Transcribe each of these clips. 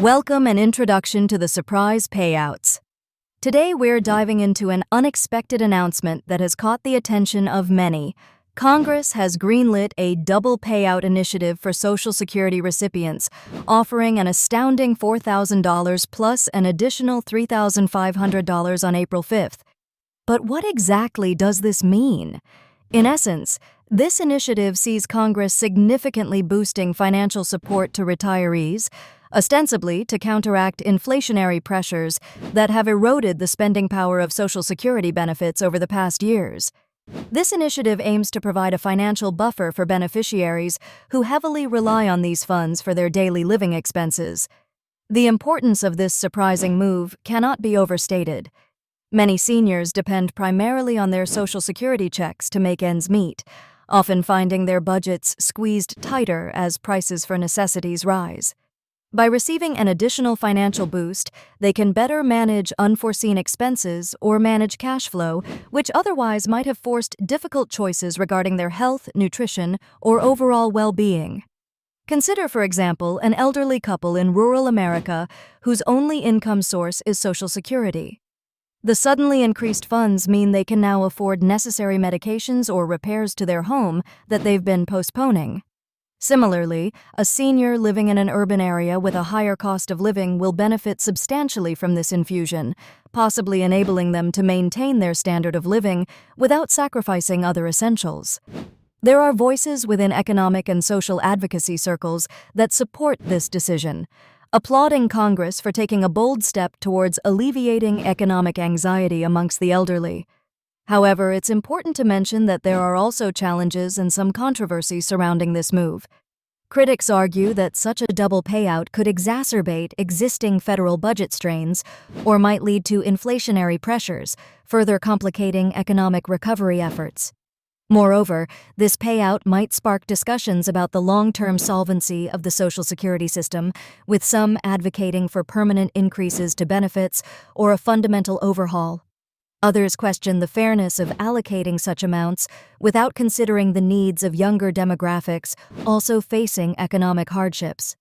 Welcome and introduction to the surprise payouts. Today we're diving into an unexpected announcement that has caught the attention of many. Congress has greenlit a double payout initiative for Social Security recipients, offering an astounding $4,000 plus an additional $3,500 on April 5th. But what exactly does this mean? In essence, this initiative sees Congress significantly boosting financial support to retirees, ostensibly to counteract inflationary pressures that have eroded the spending power of Social Security benefits over the past years. This initiative aims to provide a financial buffer for beneficiaries who heavily rely on these funds for their daily living expenses. The importance of this surprising move cannot be overstated. Many seniors depend primarily on their Social Security checks to make ends meet, often finding their budgets squeezed tighter as prices for necessities rise. By receiving an additional financial boost, they can better manage unforeseen expenses or manage cash flow, which otherwise might have forced difficult choices regarding their health, nutrition, or overall well-being. Consider, for example, an elderly couple in rural America whose only income source is Social Security. The suddenly increased funds mean they can now afford necessary medications or repairs to their home that they've been postponing. Similarly, a senior living in an urban area with a higher cost of living will benefit substantially from this infusion, possibly enabling them to maintain their standard of living without sacrificing other essentials. There are voices within economic and social advocacy circles that support this decision, applauding Congress for taking a bold step towards alleviating economic anxiety amongst the elderly. However, it's important to mention that there are also challenges and some controversy surrounding this move. Critics argue that such a double payout could exacerbate existing federal budget strains or might lead to inflationary pressures, further complicating economic recovery efforts. Moreover, this payout might spark discussions about the long-term solvency of the Social Security system, with some advocating for permanent increases to benefits or a fundamental overhaul. Others question the fairness of allocating such amounts without considering the needs of younger demographics also facing economic hardships.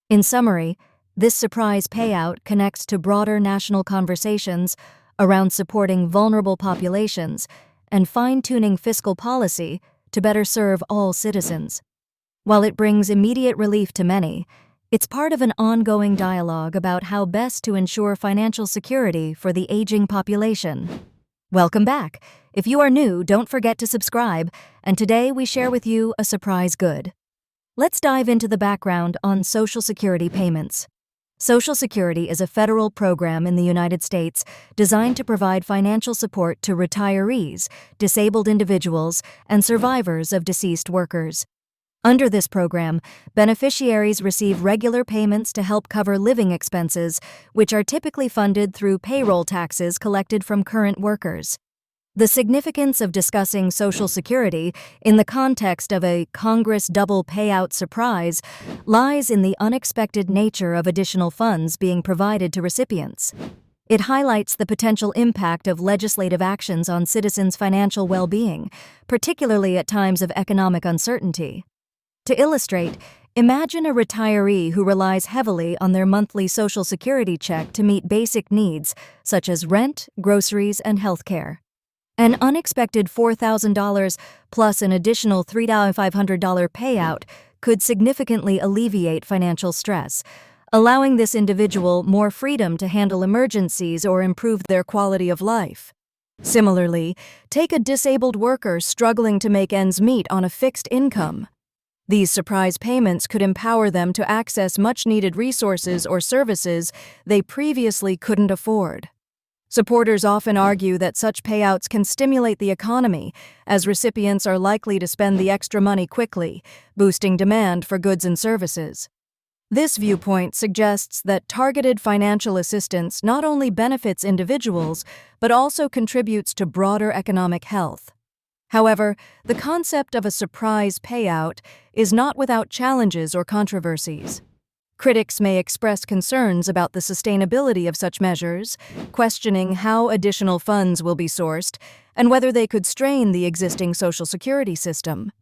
In summary, this surprise payout connects to broader national conversations around supporting vulnerable populations and fine-tuning fiscal policy to better serve all citizens. While it brings immediate relief to many, it's part of an ongoing dialogue about how best to ensure financial security for the aging population. Welcome back. If you are new, don't forget to subscribe, and today we share with you a surprise good. Let's dive into the background on Social Security payments. Social Security is a federal program in the United States designed to provide financial support to retirees, disabled individuals, and survivors of deceased workers. Under this program, beneficiaries receive regular payments to help cover living expenses, which are typically funded through payroll taxes collected from current workers. The significance of discussing Social Security in the context of a Congress double payout surprise lies in the unexpected nature of additional funds being provided to recipients. It highlights the potential impact of legislative actions on citizens' financial well-being, particularly at times of economic uncertainty. To illustrate, imagine a retiree who relies heavily on their monthly Social Security check to meet basic needs such as rent, groceries, and health care. An unexpected $4,000 plus an additional $3,500 payout could significantly alleviate financial stress, allowing this individual more freedom to handle emergencies or improve their quality of life. Similarly, take a disabled worker struggling to make ends meet on a fixed income. These surprise payments could empower them to access much-needed resources or services they previously couldn't afford. Supporters often argue that such payouts can stimulate the economy, as recipients are likely to spend the extra money quickly, boosting demand for goods and services. This viewpoint suggests that targeted financial assistance not only benefits individuals, but also contributes to broader economic health. However, the concept of a surprise payout is not without challenges or controversies. Critics may express concerns about the sustainability of such measures, questioning how additional funds will be sourced and whether they could strain the existing Social Security system.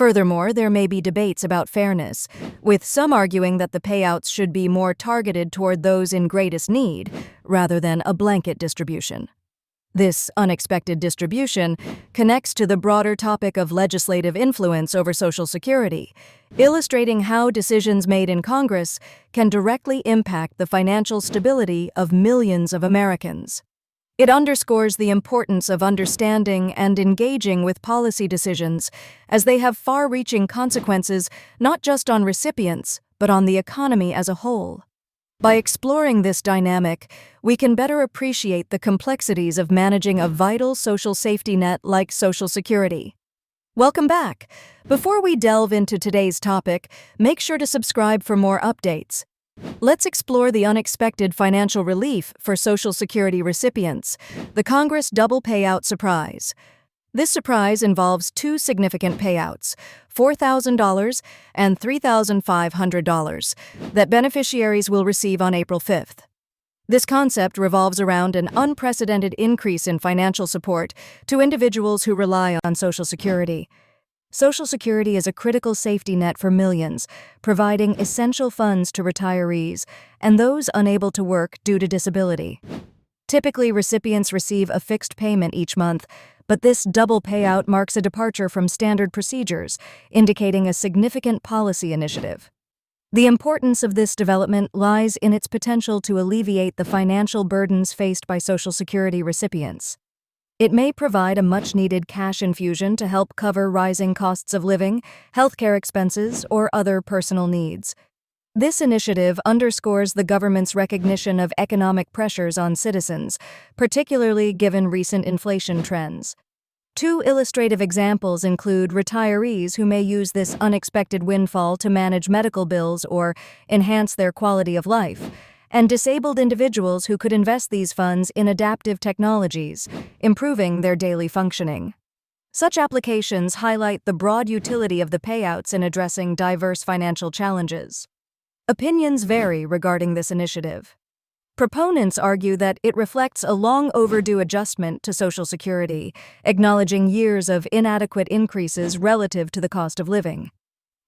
Furthermore, there may be debates about fairness, with some arguing that the payouts should be more targeted toward those in greatest need, rather than a blanket distribution. This unexpected distribution connects to the broader topic of legislative influence over Social Security, illustrating how decisions made in Congress can directly impact the financial stability of millions of Americans. It underscores the importance of understanding and engaging with policy decisions, as they have far-reaching consequences not just on recipients, but on the economy as a whole. By exploring this dynamic, we can better appreciate the complexities of managing a vital social safety net like Social Security. Welcome back. Before we delve into today's topic, make sure to subscribe for more updates. Let's explore the unexpected financial relief for Social Security recipients, the Congress Double Payout Surprise. This surprise involves two significant payouts, $4,000 and $3,500, that beneficiaries will receive on April 5th. This concept revolves around an unprecedented increase in financial support to individuals who rely on Social Security. Social Security is a critical safety net for millions, providing essential funds to retirees and those unable to work due to disability. Typically, recipients receive a fixed payment each month, but this double payout marks a departure from standard procedures, indicating a significant policy initiative. The importance of this development lies in its potential to alleviate the financial burdens faced by Social Security recipients. It may provide a much-needed cash infusion to help cover rising costs of living, healthcare expenses, or other personal needs. This initiative underscores the government's recognition of economic pressures on citizens, particularly given recent inflation trends. Two illustrative examples include retirees who may use this unexpected windfall to manage medical bills or enhance their quality of life, and disabled individuals who could invest these funds in adaptive technologies, improving their daily functioning. Such applications highlight the broad utility of the payouts in addressing diverse financial challenges. Opinions vary regarding this initiative. Proponents argue that it reflects a long overdue adjustment to Social Security, acknowledging years of inadequate increases relative to the cost of living.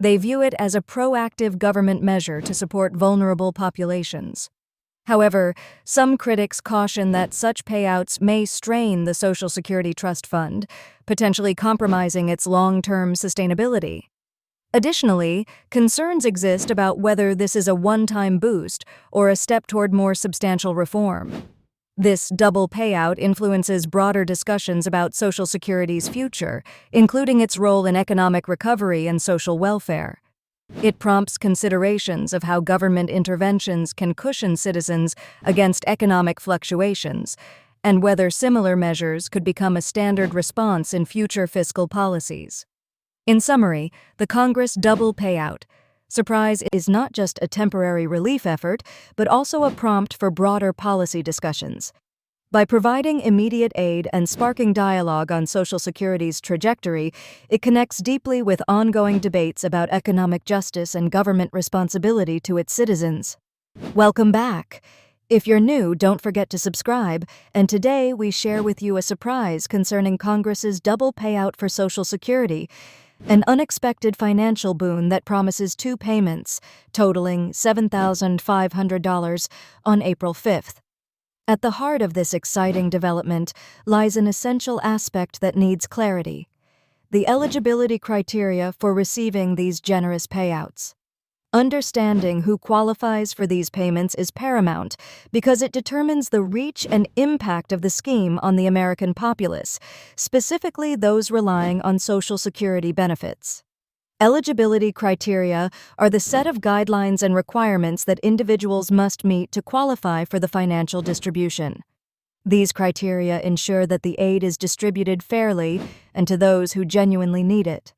They view it as a proactive government measure to support vulnerable populations. However, some critics caution that such payouts may strain the Social Security Trust Fund, potentially compromising its long-term sustainability. Additionally, concerns exist about whether this is a one-time boost or a step toward more substantial reform. This double payout influences broader discussions about Social Security's future, including its role in economic recovery and social welfare. It prompts considerations of how government interventions can cushion citizens against economic fluctuations, and whether similar measures could become a standard response in future fiscal policies. In summary, the Congress Double Payout Surprise is not just a temporary relief effort, but also a prompt for broader policy discussions. By providing immediate aid and sparking dialogue on Social Security's trajectory, it connects deeply with ongoing debates about economic justice and government responsibility to its citizens. Welcome back. If you're new, don't forget to subscribe, and today we share with you a surprise concerning Congress's double payout for Social Security, an unexpected financial boon that promises two payments, totaling $7,500 on April 5th. At the heart of this exciting development lies an essential aspect that needs clarity: the eligibility criteria for receiving these generous payouts. Understanding who qualifies for these payments is paramount because it determines the reach and impact of the scheme on the American populace, specifically those relying on Social Security benefits. Eligibility criteria are the set of guidelines and requirements that individuals must meet to qualify for the financial distribution. These criteria ensure that the aid is distributed fairly and to those who genuinely need it.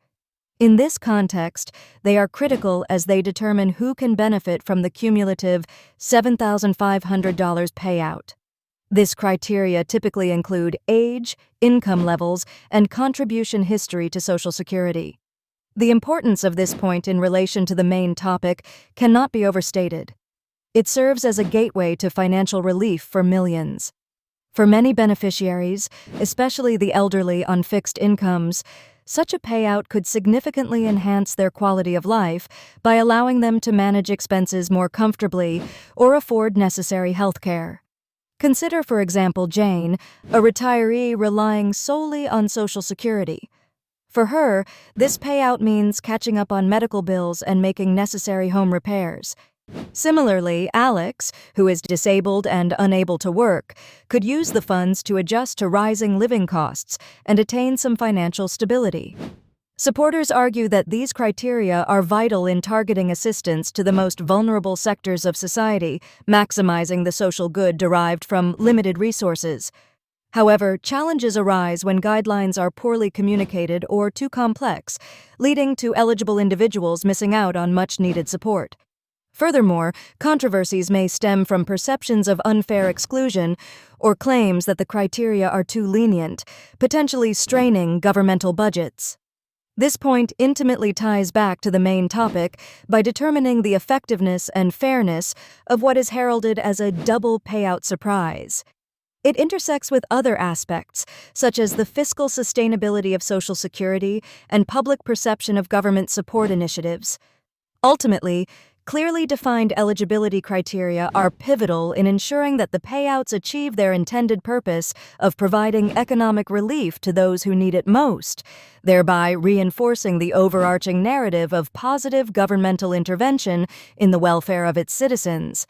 In this context, they are critical as they determine who can benefit from the cumulative $7,500 payout. This criteria typically include age, income levels, and contribution history to Social Security. The importance of this point in relation to the main topic cannot be overstated. It serves as a gateway to financial relief for millions. For many beneficiaries, especially the elderly on fixed incomes, Such a payout could significantly enhance their quality of life by allowing them to manage expenses more comfortably or afford necessary health care. Consider, for example, Jane, a retiree relying solely on Social Security. For her, this payout means catching up on medical bills and making necessary home repairs. Similarly, Alex, who is disabled and unable to work, could use the funds to adjust to rising living costs and attain some financial stability. Supporters argue that these criteria are vital in targeting assistance to the most vulnerable sectors of society, maximizing the social good derived from limited resources. However, challenges arise when guidelines are poorly communicated or too complex, leading to eligible individuals missing out on much-needed support. Furthermore, controversies may stem from perceptions of unfair exclusion or claims that the criteria are too lenient, potentially straining governmental budgets. This point intimately ties back to the main topic by determining the effectiveness and fairness of what is heralded as a double payout surprise. It intersects with other aspects, such as the fiscal sustainability of Social Security and public perception of government support initiatives. Ultimately, clearly defined eligibility criteria are pivotal in ensuring that the payouts achieve their intended purpose of providing economic relief to those who need it most, thereby reinforcing the overarching narrative of positive governmental intervention in the welfare of its citizens.